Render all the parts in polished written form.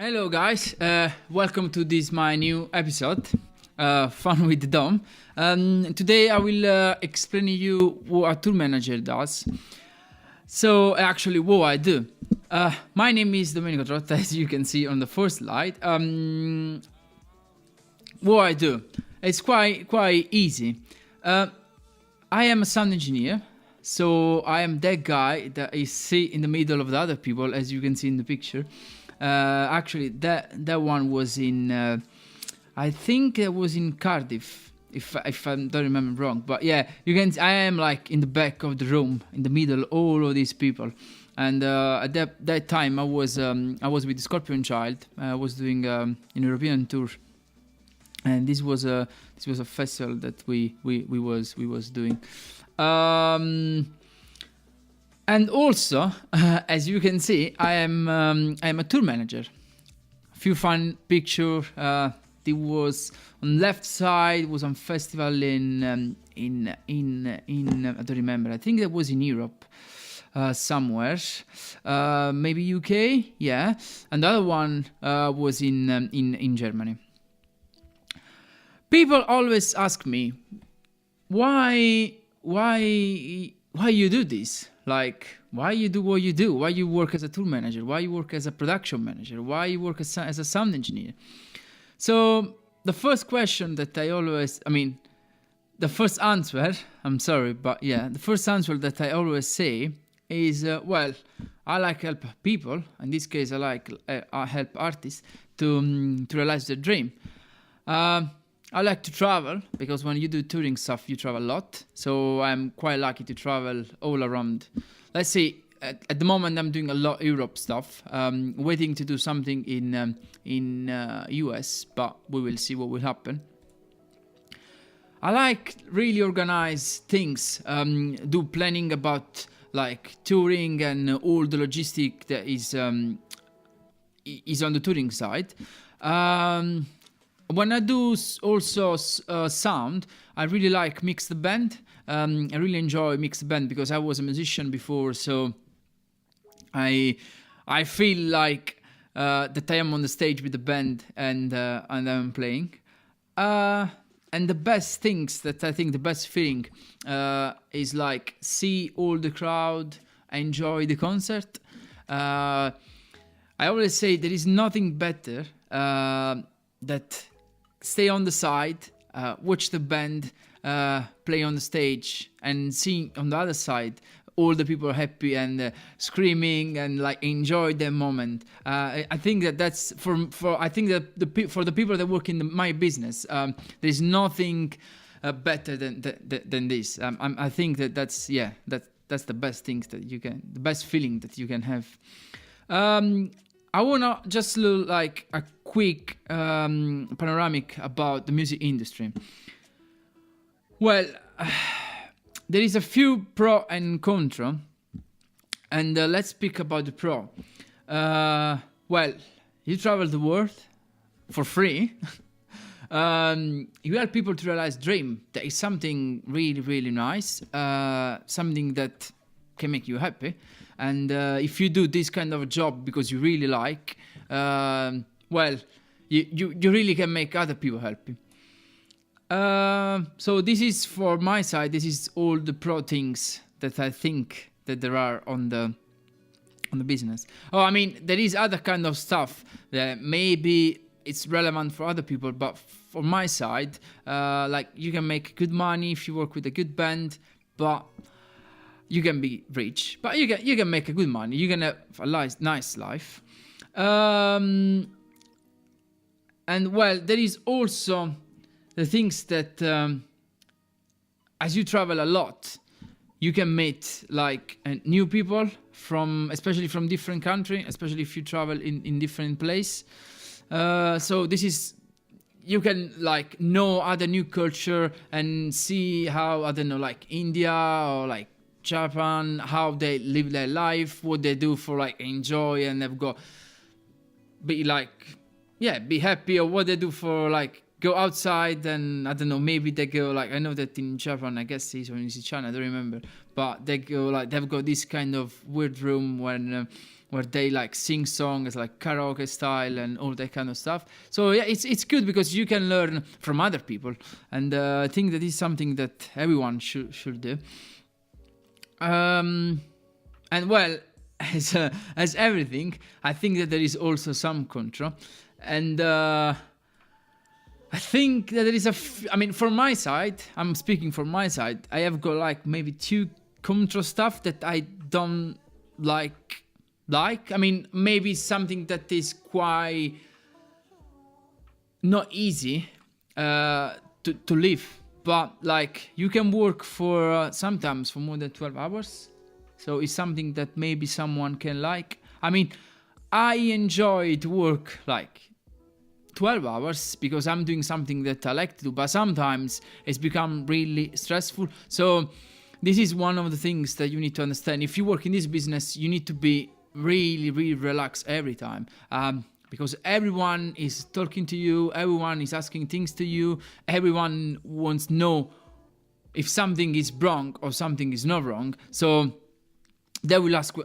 Hello guys, welcome to this my new episode, Fun with Dom. Today I will explain to you what a tour manager does. So actually what I do. My name is Domenico Trotta, as you can see on the first slide. What I do, it's quite easy. I am a sound engineer, so I am that guy that is sit in the middle of the other people, as you can see in the picture. Actually, that one was in, I think it was in Cardiff, if I don't remember wrong. But yeah, you can. I am like in the back of the room, in the middle, all of these people. And at that time, I was with the 𝐦𝐭𝐞. I was doing an European tour, and this was a festival that we was doing. And also, as you can see, I am a tour manager. A few fun picture. It was on left side. Was on festival in I don't remember. I think that was in Europe, somewhere, maybe UK. Yeah, and the other one was in Germany. People always ask me, why you do this? Like, why you do what you do? Why you work as a tour manager? Why you work as a production manager? Why you work as a sound engineer? So the first question that the first answer, I'm sorry, but yeah, the first answer that I always say is, well, I like help people. In this case, I help artists to realize their dream. I like to travel because when you do touring stuff, you travel a lot. So I'm quite lucky to travel all around. Let's say at the moment I'm doing a lot of Europe stuff. Waiting to do something in US, but we will see what will happen. I like really organize things, do planning about like touring and all the logistic that is on the touring side. When I do also sound, I really like mix the band. I really enjoy mix the band because I was a musician before, so I feel like that I am on the stage with the band and I'm playing. And the best things that I think the best feeling is like see all the crowd enjoy the concert. I always say there is nothing better that stay on the side, watch the band play on the stage, and see on the other side all the people are happy and screaming and like enjoy their moment. I think that's for I think that for the people that work in my business, there's nothing better than this. I think that's the best things that you can, the best feeling that you can have. I wanna just look like a quick panoramic about the music industry. Well, there is a few pro and contra, and let's speak about the pro. Well, you travel the world for free. You help people to realize dream. That is something really, really nice. Something that can make you happy. And if you do this kind of a job because you really like, well, you really can make other people happy. So this is for my side. This is all the pro things that I think that there are on the business. Oh, I mean, there is other kind of stuff that maybe it's relevant for other people, but for my side, like you can make good money if you work with a good band, but you can be rich, but you can make a good money. You can have a nice life. And well, there is also the things that as you travel a lot, you can meet like new people especially from different countries, especially if you travel in different place. So this is, you can like know other new culture and see how, I don't know, like India or like Japan, how they live their life, what they do for like enjoy, and they've got be happy, or what they do for like go outside, and I don't know, maybe they go like, I know that in Japan, I guess it's in China, I don't remember, but they go like, they've got this kind of weird room when where they like sing songs like karaoke style and all that kind of stuff. So yeah, it's good because you can learn from other people, and I think that is something that everyone should do. And well, as everything, I think that there is also some contra, and I think that there is I mean, for my side, I'm speaking for my side, I have got like maybe 2 contra stuff that I don't like. I mean, maybe something that is quite not easy to live, but like you can work for sometimes for more than 12 hours. So it's something that maybe someone can like. I mean, I enjoy to work like 12 hours because I'm doing something that I like to do, but sometimes it's become really stressful. So this is one of the things that you need to understand. If you work in this business, you need to be really, really relaxed every time, because everyone is talking to you, everyone is asking things to you, everyone wants to know if something is wrong or something is not wrong. So they will ask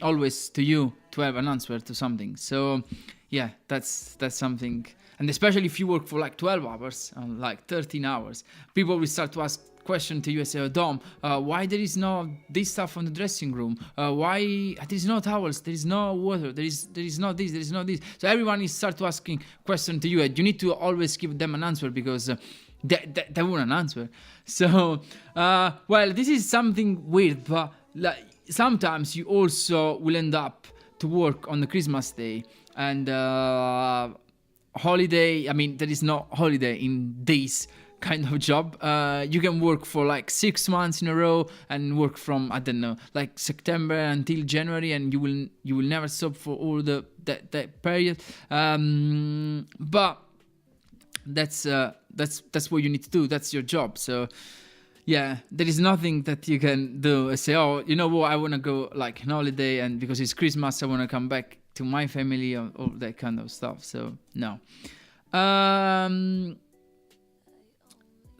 always to you to have an answer to something. So yeah, that's something. And especially if you work for like 12 hours, like 13 hours, people will start to ask questions to you and say, oh, Dom, why there is no this stuff on the dressing room? Why there is no towels? There is no water? There is not this, there is not this. So everyone is start to asking questions to you, and you need to always give them an answer because they wouldn't answer. So, well, this is something weird, but like, sometimes you also will end up to work on the Christmas day and holiday. I mean, there is no holiday in this kind of job. You can work for like 6 months in a row and work from, I don't know, like September until January, and you will never stop for all that period. But that's what you need to do. That's your job. So yeah, there is nothing that you can do. Say, oh, you know what, I want to go like on holiday, and because it's Christmas, I want to come back to my family, or all that kind of stuff. So no.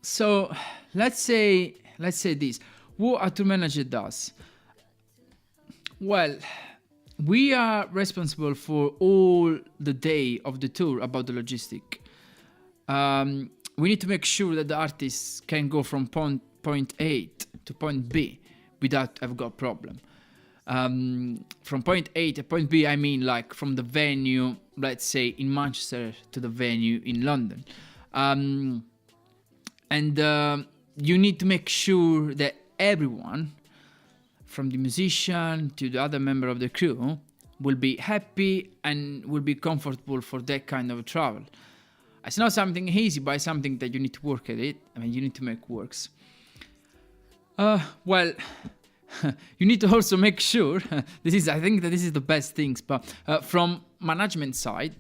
So let's say this. What a tour manager does. Well, we are responsible for all the day of the tour about the logistic. We need to make sure that the artists can go from point A to point B without have got problem. From point A to point B, I mean like from the venue, let's say in Manchester, to the venue in London. And you need to make sure that everyone, from the musician to the other member of the crew, will be happy and will be comfortable for that kind of travel. It's not something easy, but it's something that you need to work at it. I mean, you need to make works. Well, you need to also make sure, I think that this is the best things, but from management side,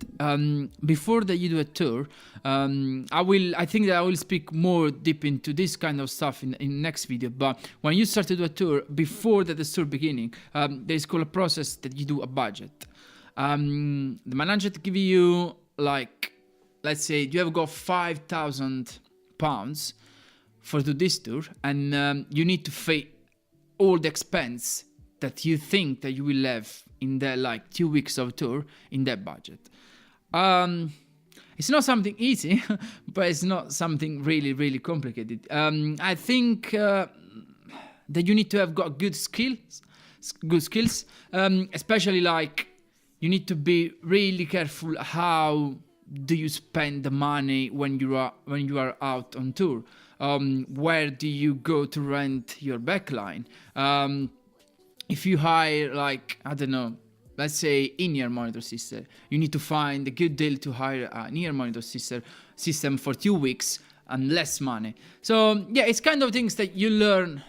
before that you do a tour, I think that I will speak more deep into this kind of stuff in next video. But when you start to do a tour, before that the tour beginning, there's called a process that you do a budget. The manager give you like, let's say you have got £5,000 for do this tour, and you need to pay all the expense that you think that you will have in the like 2 weeks of tour in that budget. It's not something easy, but it's not something really, really complicated. I think that you need to have got good skills, especially like you need to be really careful how do you spend the money when you are out on tour. Where do you go to rent your backline? If you hire like, I don't know, let's say in-ear monitor system, you need to find a good deal to hire an in-ear monitor system for 2 weeks and less money. So yeah, it's kind of things that you learn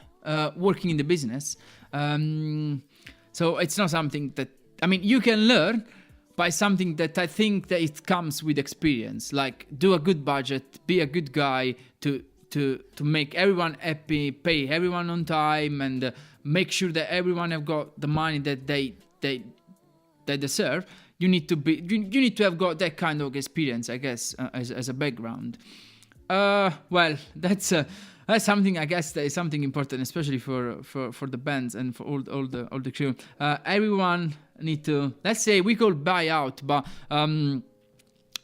working in the business. So it's not something that, I mean, you can learn by something that I think that it comes with experience. Like do a good budget, be a good guy to make everyone happy, pay everyone on time, and make sure that everyone have got the money that they deserve. You need to have got that kind of experience, I guess, as a background. Well, that's That's something, I guess, that is something important, especially for the bands and for all the crew. Everyone need to, let's say, we call buyout, but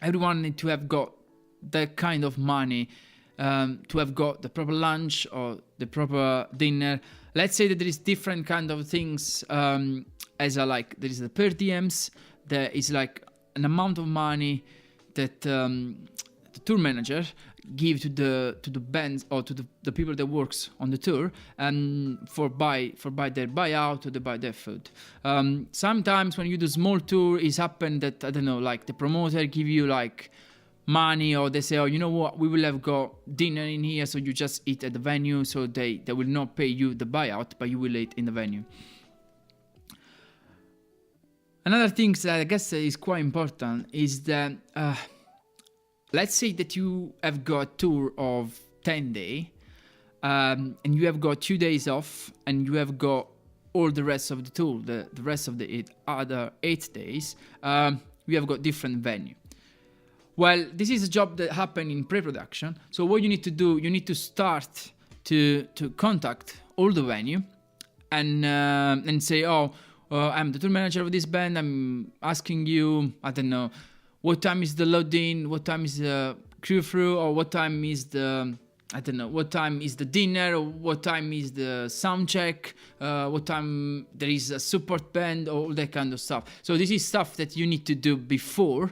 everyone need to have got that kind of money to have got the proper lunch or the proper dinner. Let's say that there is different kind of things, as a, like, there is the per diems, there is like an amount of money that the tour manager give to the bands or to the people that works on the tour, and for buy their buyout or they buy their food. Sometimes when you do small tour, it's happened that, I don't know, like the promoter give you like money, or they say, oh, you know what, we will have got dinner in here, so you just eat at the venue, so they will not pay you the buyout, but you will eat in the venue. Another thing that I guess is quite important is that let's say that you have got a tour of 10 days, and you have got 2 days off, and you have got all the rest of the tour, the rest of the other 8 days, we have got different venue. Well, this is a job that happens in pre-production. So what you need to do, you need to start to contact all the venue and say, oh, I'm the tour manager of this band. I'm asking you, I don't know, what time is the load-in, what time is the crew through, or what time is the, I don't know, what time is the dinner, or what time is the sound check, what time there is a support band, all that kind of stuff. So this is stuff that you need to do before.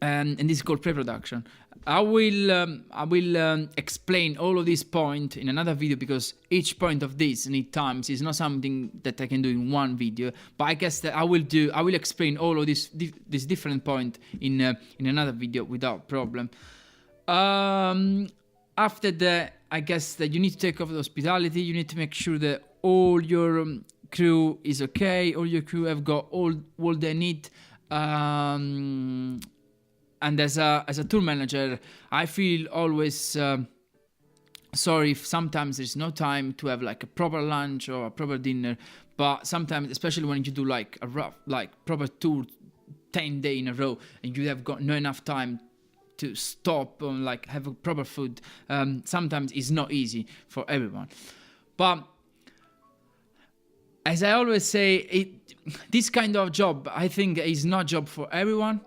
And this is called pre-production. I will explain all of these points in another video, because each point of this need times. Is not something that I can do in one video, but I guess that I will explain all of this different point in another video without problem. After that, I guess that you need to take off the hospitality. You need to make sure that all your crew is okay, all your crew have got all they need. And as a tour manager, I feel always sorry if sometimes there's no time to have like a proper lunch or a proper dinner. But sometimes, especially when you do like a rough, like proper tour, 10 days in a row, and you have got no enough time to stop and like have a proper food, sometimes it's not easy for everyone. But as I always say, this kind of job, I think, is not job for everyone.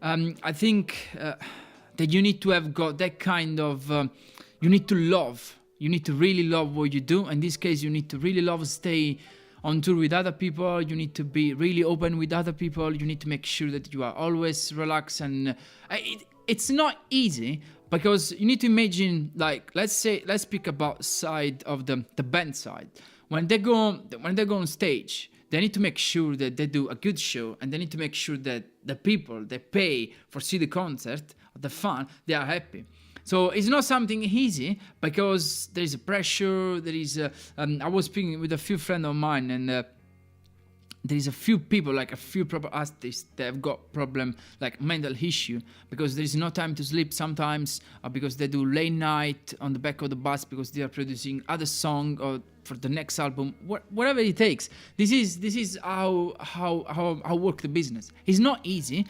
I think that you need to have got that kind of, you need to love, you need to really love what you do. In this case, you need to really love stay on tour with other people. You need to be really open with other people. You need to make sure that you are always relaxed. And it's not easy, because you need to imagine, like, let's speak about side of the band side. When they go on stage, they need to make sure that they do a good show, and they need to make sure that the people that pay for see the concert, the fun, they are happy. So it's not something easy, because there is a pressure. There is I was speaking with a few friends of mine, and there is a few people, like a few proper artists, that have got problem like mental issue, because there is no time to sleep sometimes, or because they do late night on the back of the bus because they are producing other song or for the next album, whatever it takes. This is how work the business. It's not easy,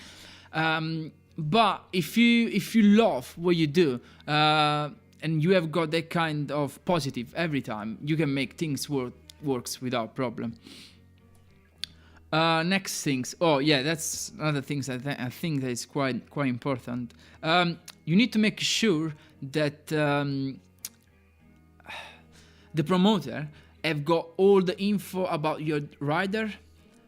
but if you love what you do, and you have got that kind of positive every time, you can make things works without problem. Next things. Oh yeah, that's another things I think that is quite important. You need to make sure that the promoter have got all the info about your rider.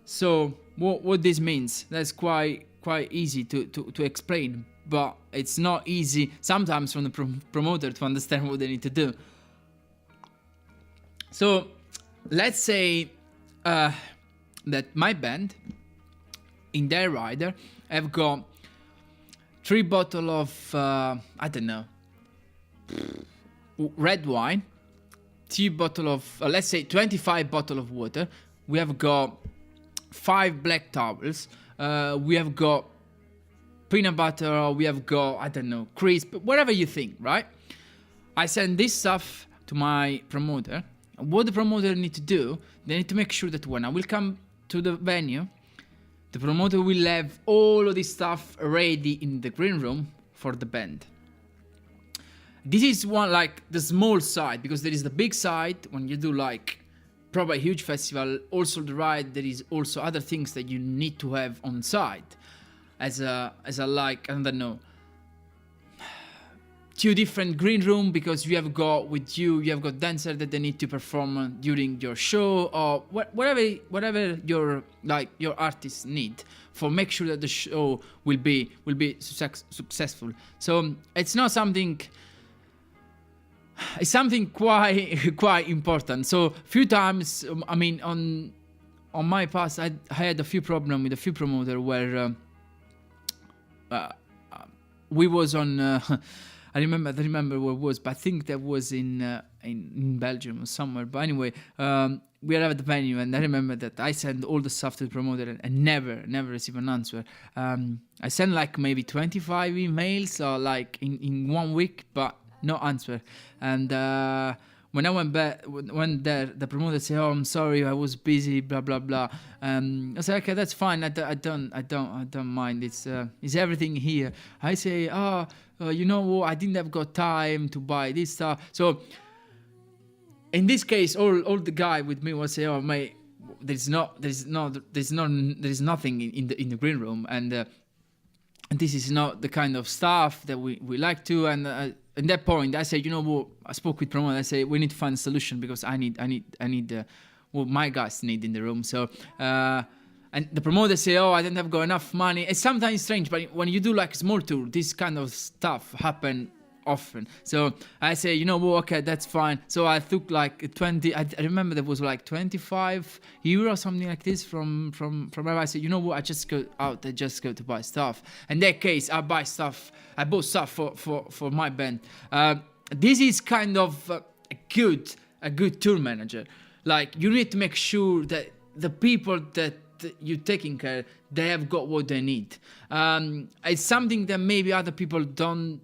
So what this means, that's quite easy to explain, but it's not easy sometimes from the promoter to understand what they need to do. So let's say that my band in their rider have got 3 bottles of I don't know, red wine, 2 bottles of let's say 25 bottles of water. We have got 5 black towels. We have got peanut butter. We have got, I don't know, crisp, whatever you think, right? I send this stuff to my promoter. And what the promoter need to do, they need to make sure that when I will come to the venue, the promoter will have all of this stuff ready in the green room for the band. this is one like the small side, because there is the big side when you do like probably a huge festival. Also the ride, there is also other things that you need to have on site as a like, I don't know, 2 different green room, because you have got with you have got dancer that they need to perform during your show, or whatever your artists need for make sure that the show will be successful. So it's not something, it's something quite important. So few times, I mean, on my past, I had a few problems with a few promoter where we was on. I remember where it was, but I think that was in Belgium or somewhere. But anyway, we arrived at the venue, and I remember that I sent all the stuff to the promoter and never received an answer. I sent like maybe 25 emails or like in 1 week, but no answer. And when I went there, the promoter said, "Oh, I'm sorry, I was busy, blah blah blah." I said, "Okay, that's fine. I don't mind. It's everything here." I say, "Oh, you know what? I didn't have got time to buy this stuff." So in this case, all the guy with me was say, "Oh, mate, there's nothing in the green room, and this is not the kind of stuff that we like to." And at that point, I said, "You know what?" I spoke with promoter. I said, "We need to find a solution, because I need what my guys need in the room." So and the promoter say, "Oh, I don't have got enough money." It's sometimes strange, but when you do like a small tour, this kind of stuff happen often. So I say, "You know what? Okay, that's fine." So I took like 20. I remember there was like 25 euro, something like this from where I said, "You know what? I just go out. I just go to buy stuff." In that case, I bought stuff for my band. This is kind of a good tour manager. Like, you need to make sure that the people that you're taking care, they have got what they need. It's something that maybe other people don't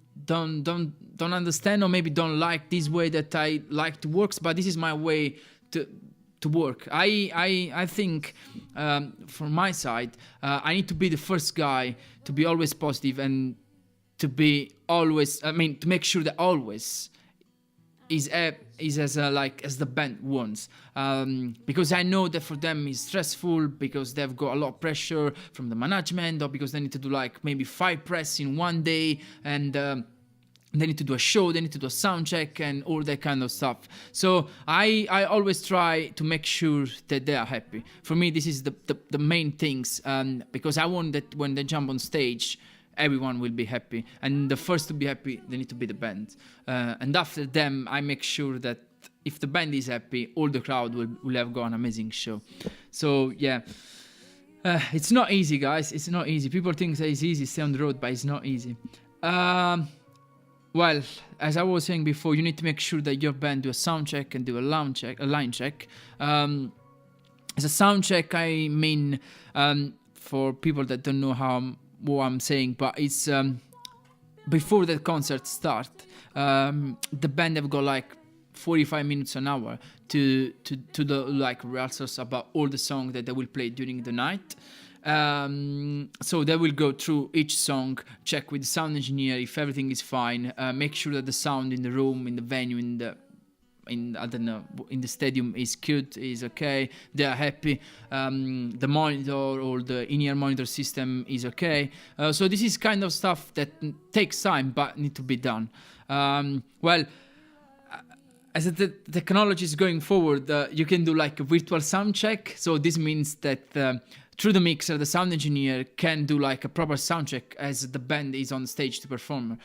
understand, or maybe don't like this way that I like to work, but this is my way to work. I think from my side, I need to be the first guy to be always positive, and to be always, I mean, to make sure that always is as the band wants, because I know that for them it's stressful, because they've got a lot of pressure from the management, or because they need to do like maybe 5 press in 1 day, and they need to do a show, they need to do a sound check and all that kind of stuff. So I always try to make sure that they are happy. For me, this is the main things, because I want that when they jump on stage, everyone will be happy, and the first to be happy, they need to be the band, and after them, I make sure that if the band is happy, all the crowd will have got an amazing show. So yeah, it's not easy, guys. It's not easy. People think that it's easy, stay on the road, but it's not easy. Well, as I was saying before, you need to make sure that your band do a sound check and do a line check. As a sound check, I mean, for people that don't know what I'm saying, but it's before the concert start, the band have got like 45 minutes an hour to the like rehearsals about all the songs that they will play during the night. So they will go through each song, check with the sound engineer if everything is fine, make sure that the sound in the room, in the venue, I don't know, in the stadium is good, is okay, they are happy, the monitor or the in-ear monitor system is okay. So this is kind of stuff that takes time but need to be done. Well, as the technology is going forward, you can do like a virtual sound check. So this means that through the mixer, the sound engineer can do like a proper sound check as the band is on stage to perform.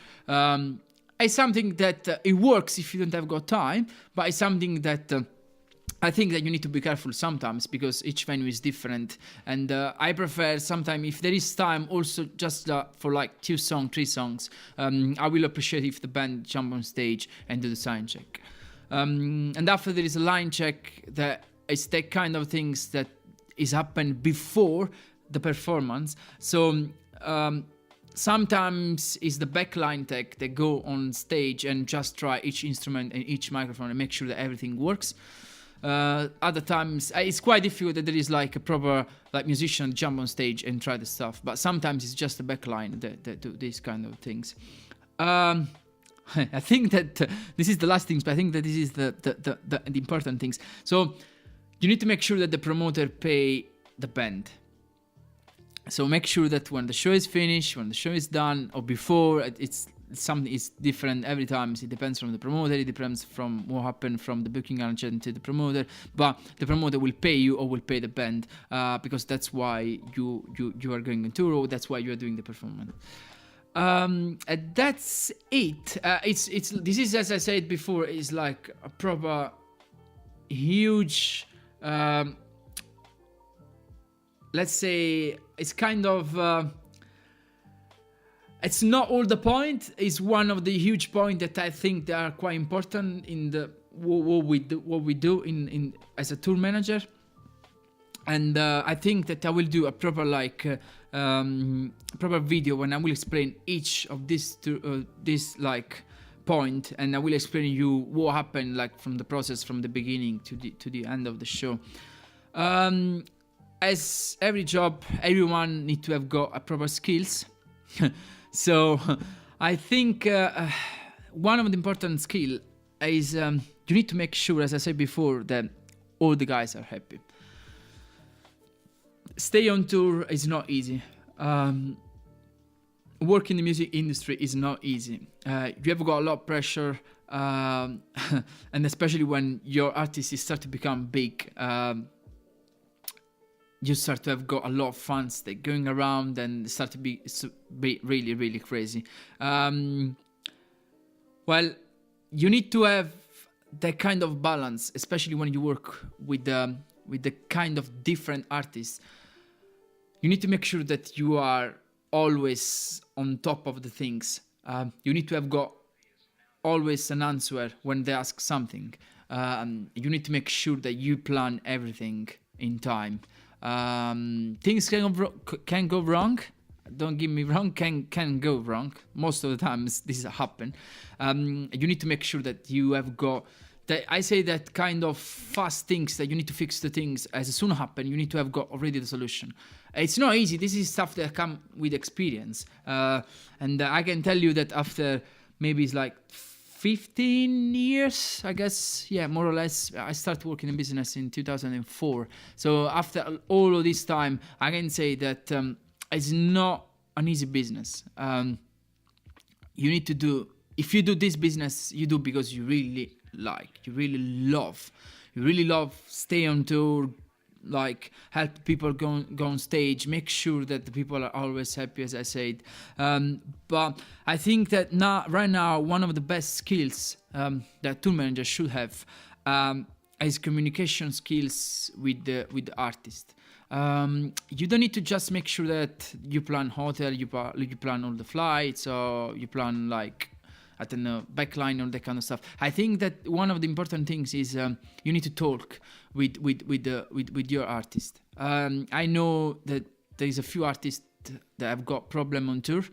It's something that it works if you don't have got time, but it's something that I think that you need to be careful sometimes, because each venue is different, and I prefer sometimes, if there is time, also just for like 2 songs, 3 songs, I will appreciate if the band jump on stage and do the sound check. And after there is a line check, that is that kind of things that is happened before the performance. So sometimes it's the backline tech that go on stage and just try each instrument and each microphone and make sure that everything works. Other times it's quite difficult that there is like a proper like musician jump on stage and try the stuff, but sometimes it's just the backline that do these kind of things. I think that this is the last things, but I think that this is the important things. So you need to make sure that the promoter pay the band. So make sure that when the show is finished, when the show is done, or before, it's something is different every time. It depends from the promoter, it depends from what happened from the booking agent to the promoter, but the promoter will pay you or will pay the band, because that's why you are going on tour, or that's why you are doing the performance. That's it. This is, as I said before, is like a proper huge, let's say it's kind of, it's not all the point. It's one of the huge points that I think they are quite important in the what we do in as a tour manager. And I think that I will do a proper proper video when I will explain each of this like point, and I will explain you what happened like from the process from the beginning to the end of the show. As every job, everyone need to have got a proper skills. So I think one of the important skill is you need to make sure, as I said before, that all the guys are happy. Stay on tour is not easy. Work in the music industry is not easy. You have got a lot of pressure, and especially when your artist start to become big, you start to have got a lot of fans that going around and start to be really, really crazy. Well, you need to have that kind of balance, especially when you work with the kind of different artists. You need to make sure that you are always on top of the things. You need to have got always an answer when they ask something. You need to make sure that you plan everything in time. Things can go wrong. Don't get me wrong, can go wrong. Most of the times this happen. You need to make sure that you have got that. I say that kind of fast things that you need to fix the things as soon as happen. You need to have got already the solution. It's not easy. This is stuff that come with experience. And I can tell you that after maybe it's like 15 years, I guess, yeah, more or less. I started working in business in 2004. So after all of this time, I can say that it's not an easy business. You need to do, if you do this business, you do because you really like, you really love stay on tour, like help people go on stage, make sure that the people are always happy, as I said. But I think that right now one of the best skills that tour manager should have is communication skills with the artist. You don't need to just make sure that you plan hotel, you plan all the flights, or you plan like, I don't know, backline, all that kind of stuff. I think that one of the important things is you need to talk with your artist. I know that there is a few artists that have got problem on tour,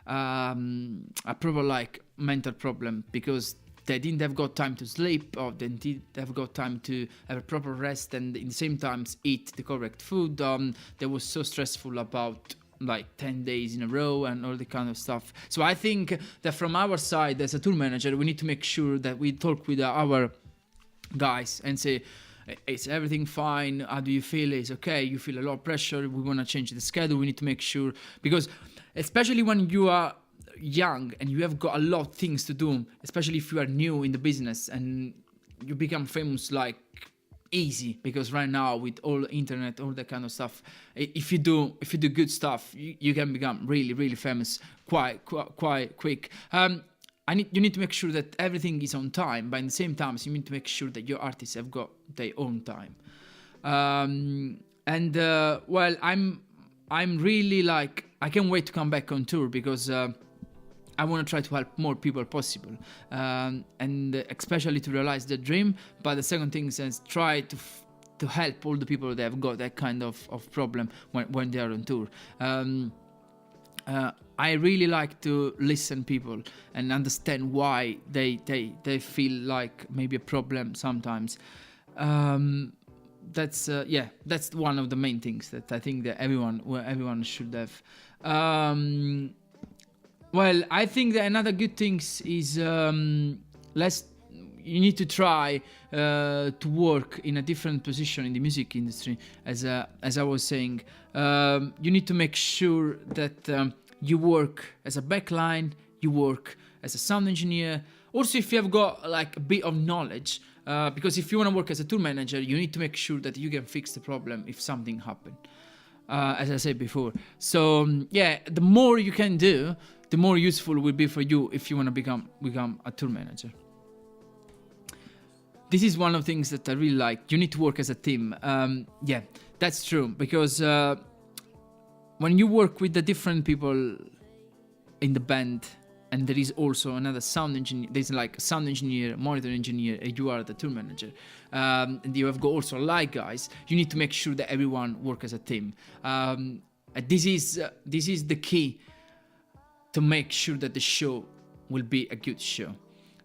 a problem like mental problem, because they didn't have got time to sleep, or they didn't have got time to have a proper rest, and in the same time eat the correct food. They was so stressful about like 10 days in a row and all the kind of stuff. So I think that from our side as a tour manager, we need to make sure that we talk with our guys and say, is everything fine? How do you feel? It's okay. You feel a lot of pressure. We want to change the schedule. We need to make sure, because especially when you are young and you have got a lot of things to do, especially if you are new in the business and you become famous like easy, because right now with all the internet, all that kind of stuff, if you do good stuff, you can become really, really famous quite quick. You need to make sure that everything is on time, but at the same time you need to make sure that your artists have got their own time. Well, I'm really like, I can't wait to come back on tour, because I want to try to help more people possible, and especially to realize the dream. But the second thing is try to help all the people that have got that kind of problem when they are on tour. I really like to listen people and understand why they feel like maybe a problem sometimes. That's one of the main things that I think that everyone should have. Well, I think that another good thing is you need to try to work in a different position in the music industry. As I was saying, you need to make sure that you work as a backline, you work as a sound engineer. Also, if you have got like a bit of knowledge, because if you want to work as a tour manager, you need to make sure that you can fix the problem if something happened. As I said before. So yeah, the more you can do, the more useful it will be for you if you want to become a tour manager. This is one of the things that I really like. You need to work as a team. Yeah, that's true, because when you work with the different people in the band, and there is also another sound engineer, there's like a sound engineer, monitor engineer, and you are the tour manager, and you have got also light guys. You need to make sure that everyone work as a team. This is the key to make sure that the show will be a good show.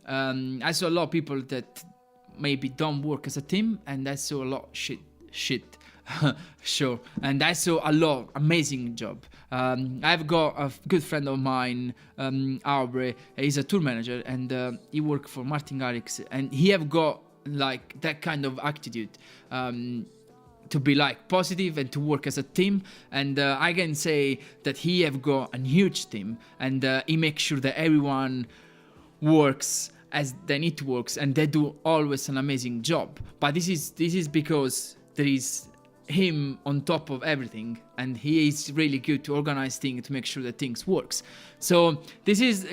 I saw a lot of people that maybe don't work as a team, and I saw a lot shit show, and I saw a lot of amazing job. I've got a good friend of mine, 𝐥𝐤𝐤𝐞. He's a tour manager, and he worked for Martin Garrix, and he have got like that kind of attitude, to be like positive and to work as a team. And I can say that he have got a huge team, and he makes sure that everyone works as they need to work, and they do always an amazing job. But this is because there is him on top of everything, and he is really good to organize things, to make sure that things works. So this is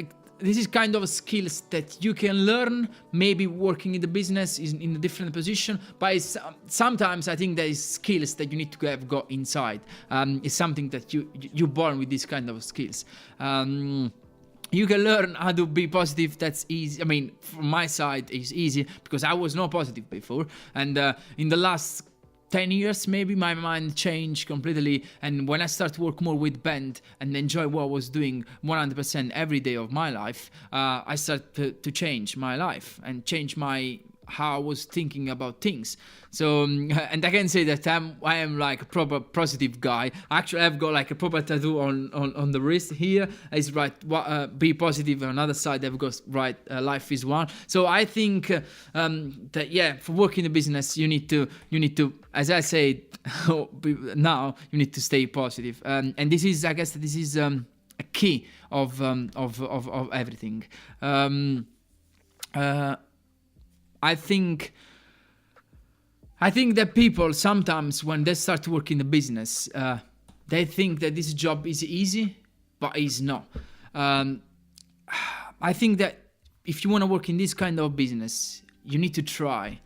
kind of skills that you can learn, maybe working in the business in a different position, but sometimes I think there is skills that you need to have got inside. It's something that you're born with, these kind of skills. You can learn how to be positive. That's easy. I mean, from my side, it's easy because I was not positive before, and in the last 10 years maybe my mind changed completely, and when I started to work more with band and enjoy what I was doing 100% every day of my life, I started to change my life and change how I was thinking about things. So and I can say that I am like a proper positive guy. Actually, I've got like a proper tattoo on the wrist here. It's right, be positive. On the other side, I've got right, life is one. So I think that yeah, for working in the business, you need to, as I said now, you need to stay positive. And this is, I guess, this is a key of everything. I think that people sometimes, when they start to work in the business, they think that this job is easy, but it's not. I think that if you want to work in this kind of business, you need to try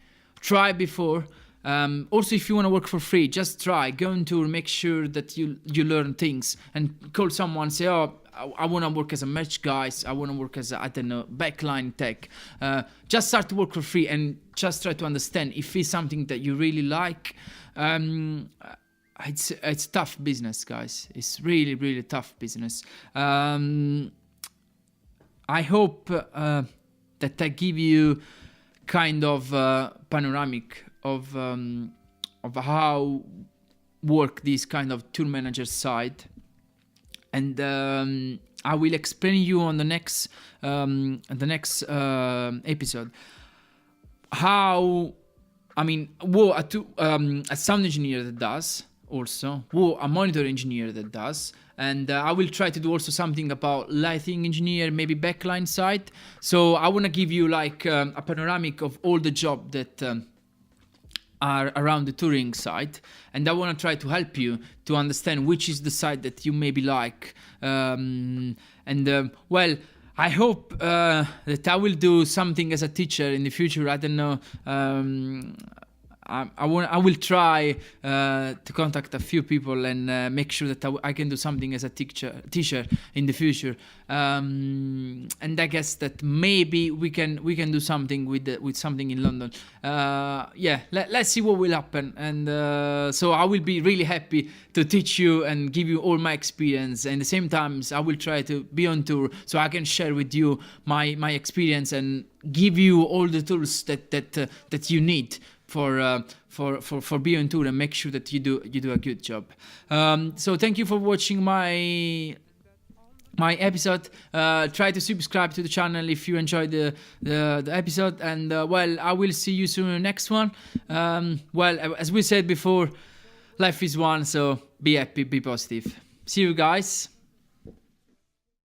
before. Also, if you want to work for free, just try, go on tour, make sure that you learn things, and call someone, say, oh, I want to work as a merch guys, I want to work as a, I don't know, backline tech. Just start to work for free and just try to understand if it's something that you really like. It's tough business, guys. It's really, really tough business. I hope that I give you kind of panoramic of how work this kind of tour manager side. And I will explain you on the next episode how, I mean, what a sound engineer that does, also what a monitor engineer that does, and I will try to do also something about lighting engineer, maybe backline side. So I want to give you like a panoramic of all the job that are around the touring side, and I want to try to help you to understand which is the side that you maybe like. Well, I hope that I will do something as a teacher in the future. I don't know. I will try to contact a few people and make sure that I can do something as a teacher in the future. And I guess that maybe we can do something with something in London. Yeah, let's see what will happen. And so I will be really happy to teach you and give you all my experience. And at the same time, I will try to be on tour so I can share with you my experience and give you all the tools that you need for being on tour, and make sure that you do a good job. So thank you for watching my my episode. Try to subscribe to the channel if you enjoyed the episode, and well, I will see you soon in the next one. Well, as we said before, life is one, so be happy, be positive. See you guys.